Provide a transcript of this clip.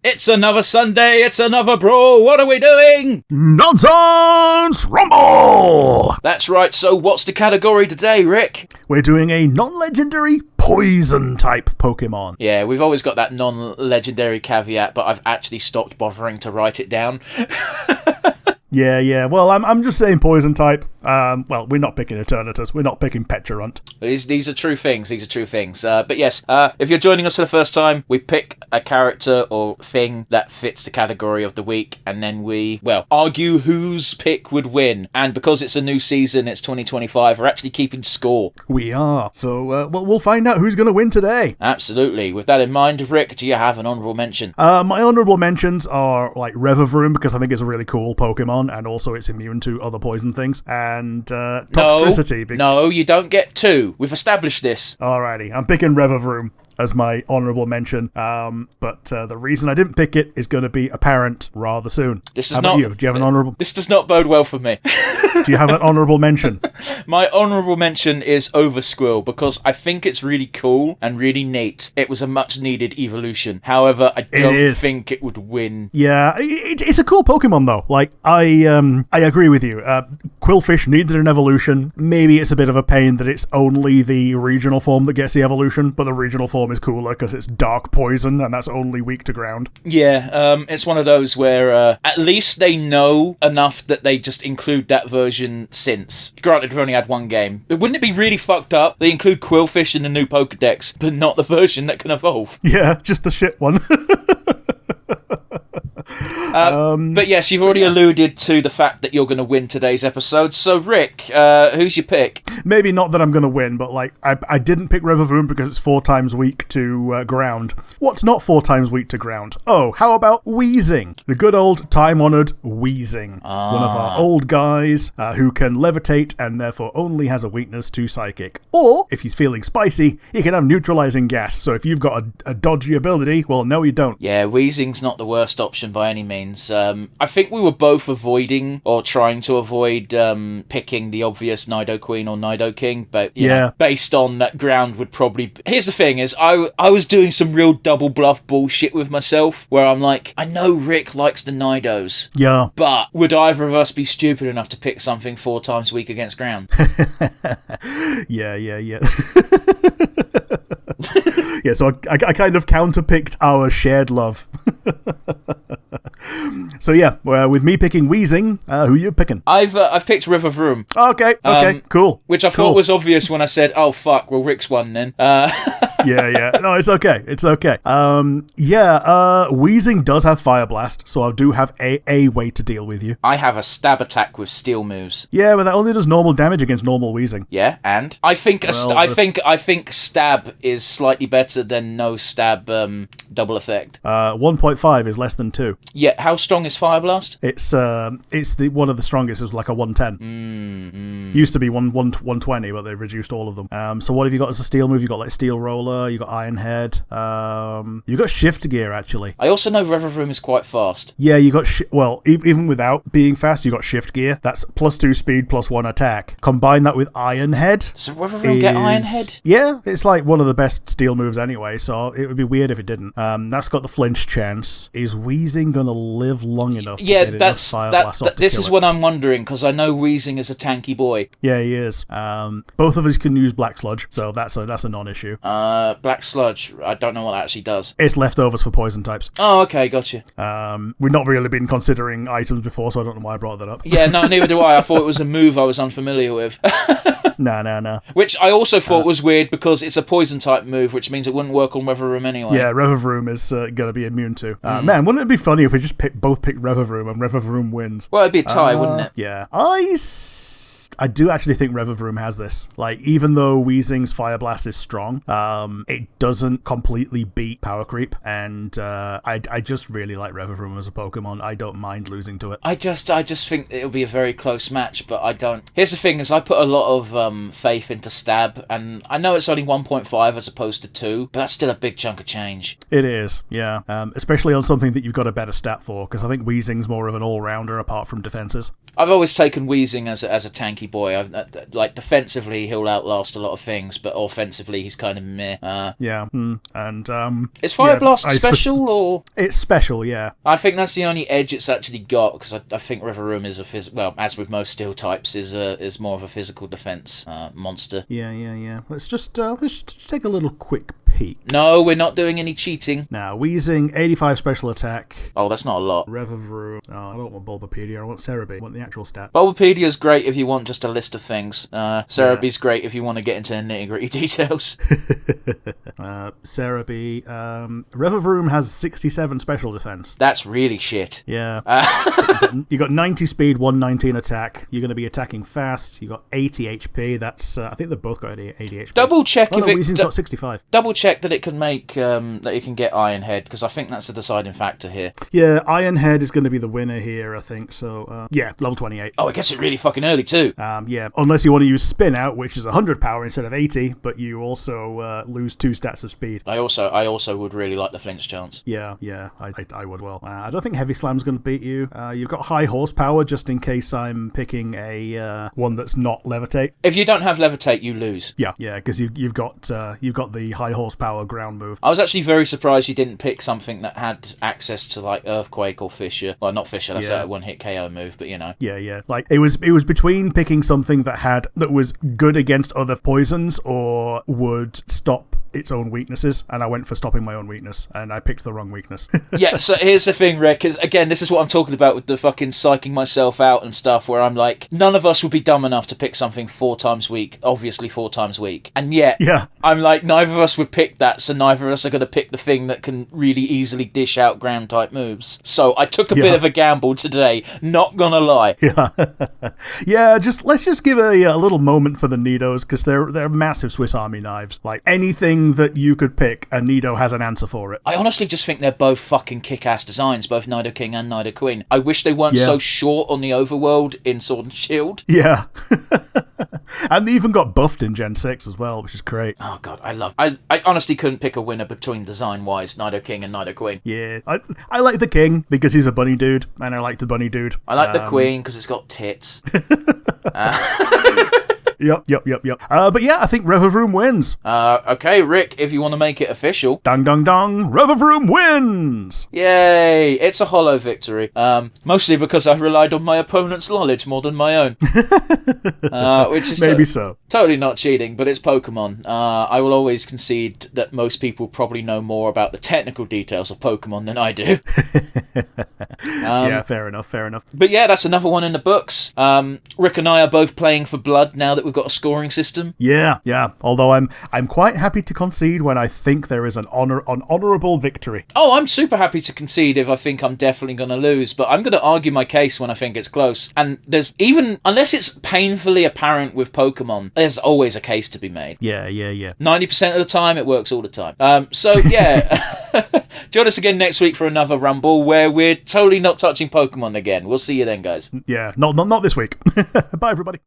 It's another Sunday, it's another brawl, what are we doing? Nonsense Rumble! That's right, so what's the category today, Rick? We're doing a non-legendary poison-type Pokemon. Yeah, we've always got that non-legendary caveat, but I've actually stopped bothering to write it down. Yeah. Well, I'm just saying poison type. Well, we're not picking Eternatus. We're not picking Pecharunt. These are true things. But yes, if you're joining us for the first time, we pick a character or thing that fits the category of the week, and then we, argue whose pick would win. And because it's a new season, it's 2025, we're actually keeping score. We are. So, we'll find out who's going to win today. Absolutely. With that in mind, Rick, do you have an honourable mention? My honourable mentions are, like, Revavroom, because I think it's a really cool Pokemon, and also it's immune to other poison things, and Toxtricity. No, you don't get two. We've established this. Alrighty, I'm picking Revavroom as my honourable mention, but the reason I didn't pick it is going to be apparent rather soon. How about you? Do you have an honourable? This does not bode well for me. Do you have an honourable mention? My honourable mention is Oversquill, because I think it's really cool and really neat. It was a much needed evolution. However, I don't think it would win. Yeah, it's a cool Pokemon though. Like, I agree with you. Quillfish needed an evolution. Maybe it's a bit of a pain that it's only the regional form that gets the evolution, but the regional form is cooler because it's dark poison and that's only weak to ground. Yeah, it's one of those where at least they know enough that they just include that version since. Granted, we've only had one game. But wouldn't it be really fucked up? They include Quillfish in the new Pokedex, but not the version that can evolve. Yeah, just the shit one. But yes, you've already alluded to the fact that you're going to win today's episode. So, Rick, who's your pick? Maybe not that I'm going to win, but like I didn't pick Revavroom because it's 4 times weak to ground. What's not 4 times weak to ground? Oh, how about Weezing? The good old time-honoured Weezing. One of our old guys who can levitate and therefore only has a weakness to Psychic. Or, if he's feeling spicy, he can have neutralising gas. So if you've got a dodgy ability, well, no you don't. Yeah, Weezing's not the worst option by any means. I think we were both avoiding or trying to avoid picking the obvious Nidoqueen or Nidoking, but you know, based on that ground would probably... Here's the thing is, I was doing some real double bluff bullshit with myself, where I'm like, I know Rick likes the Nidos, but would either of us be stupid enough to pick something 4 times weak against ground? Yeah. Yeah, so I kind of counterpicked our shared love. So yeah, with me picking Weezing, who are you picking? I've picked Revavroom. Okay, cool. Which I thought was obvious when I said, oh fuck, well Rick's won then. Yeah. No, it's okay. Weezing does have Fire Blast, so I do have a way to deal with you. I have a stab attack with steel moves. Yeah, but that only does normal damage against normal Weezing. Yeah, and I think I think stab is slightly better than no stab double effect. 1.5 is less than 2. Yeah, how strong is Fire Blast? It's the one of the strongest. It's like a 110. Used to be 120, but they've reduced all of them. So what have you got as a steel move? You got like Steel Roller, you got Iron Head, you got Shift Gear actually. I also know Revavroom is quite fast. Yeah, you got even without being fast, you got Shift Gear. That's +2 speed, +1 attack. Combine that with Iron Head. Does Revavroom get Iron Head? Yeah, it's like one of the best steel moves anyway, so it would be weird if it didn't. That's got the flinch chance. Is Weezing gonna live long enough? Yeah, this is what I'm wondering, because I know Weezing is a tanky boy. Yeah, he is. Both of us can use Black Sludge, so that's a non-issue. Black Sludge, I don't know what that actually does. It's leftovers for poison types. Oh, okay, gotcha. We've not really been considering items before, so I don't know why I brought that up. Yeah, no, neither do I. I thought it was a move I was unfamiliar with. No. Which I also thought was weird because it's a poison type move, which means it wouldn't work on Revavroom anyway. Yeah, Revavroom is going to be immune to. Man, wouldn't it be funny if we just both picked Revavroom and Revavroom wins? Well, it'd be a tie, wouldn't it? Yeah. I do actually think Revavroom has this. Like, even though Weezing's Fire Blast is strong, it doesn't completely beat Power Creep, and I just really like Revavroom as a Pokemon. I don't mind losing to it. I just think it'll be a very close match, but I don't. Here's the thing: is I put a lot of faith into Stab, and I know it's only 1.5 as opposed to 2, but that's still a big chunk of change. It is, yeah. Especially on something that you've got a better stat for, because I think Weezing's more of an all-rounder apart from defenses. I've always taken Weezing as a tanky boy. Like, defensively, he'll outlast a lot of things, but offensively, he's kind of meh. And is Fire Blast special, or...? It's special, yeah. I think that's the only edge it's actually got, because I think Revavroom is well, as with most steel types, is more of a physical defense monster. Yeah. Let's just take a little quick peek. No, we're not doing any cheating. Now, Weezing, 85 special attack. Oh, that's not a lot. Revavroom. Oh, I don't want Bulbapedia, I want Cerebi. I want the actual stat. Bulbapedia's great if you want just a list of things. Cerebi's great if you want to get into nitty-gritty details. Cerebi. Revavroom has 67 special defense. That's really shit. Yeah. You got 90 speed, 119 attack. You're going to be attacking fast. You got 80 HP. That's I think they've both got 80 HP. Double check if Weezing's got 65. Double check that it can make that you can get Iron Head, because I think that's a deciding factor here. Yeah, Iron Head is going to be the winner here, I think. So yeah, level 28. Oh, it gets it really fucking early too. Yeah, unless you want to use Spin Out, which is 100 power instead of 80, but you also lose 2 stats of speed. I also would really like the flinch chance. Yeah, I would well. I don't think Heavy Slam's going to beat you. You've got high horsepower, just in case I'm picking a one that's not Levitate. If you don't have Levitate, you lose. Yeah, because you've got the high horsepower ground move. I was actually very surprised you didn't pick something that had access to like Earthquake or Fissure. Well, not Fissure, that's a one-hit KO move, but you know. Yeah. Like it was between picking something that was good against other poisons or would stop its own weaknesses, and I went for stopping my own weakness, and I picked the wrong weakness. Yeah, so here's the thing, Rick, is again, this is what I'm talking about with the fucking psyching myself out and stuff, where I'm like, none of us would be dumb enough to pick something 4 times weak, obviously 4 times weak, and yet, I'm like, neither of us would pick that, so neither of us are going to pick the thing that can really easily dish out ground type moves. So I took a bit of a gamble today, not gonna lie. Yeah, let's just give a little moment for the Nidos, because they're massive Swiss Army knives. Like, anything that you could pick, a Nido has an answer for it. I honestly just think they're both fucking kick-ass designs, both Nidoking and Nidoqueen. I wish they weren't so short on the overworld in Sword and Shield. Yeah. And they even got buffed in Gen 6 as well, which is great. Oh god, I honestly couldn't pick a winner between design-wise, Nidoking and Nidoqueen. Yeah, I like the King because he's a bunny dude, and I like the bunny dude. I like the Queen because it's got tits. Yep. But yeah, I think Revavroom wins. Okay, Rick, if you want to make it official. Dang, Revavroom wins! Yay! It's a hollow victory. Mostly because I relied on my opponent's knowledge more than my own. Which is maybe so. Totally not cheating, but it's Pokemon. I will always concede that most people probably know more about the technical details of Pokemon than I do. Yeah, fair enough. But yeah, that's another one in the books. Rick and I are both playing for blood now that we've got a scoring system. Yeah. Although I'm quite happy to concede when I think there is an honourable victory. Oh, I'm super happy to concede if I think I'm definitely going to lose, but I'm going to argue my case when I think it's close. And there's unless it's painfully apparent with Pokemon, there's always a case to be made. Yeah. 90% of the time, it works all the time. So yeah, join us again next week for another Rumble where we're totally not touching Pokemon again. We'll see you then, guys. Yeah, not this week. Bye, everybody.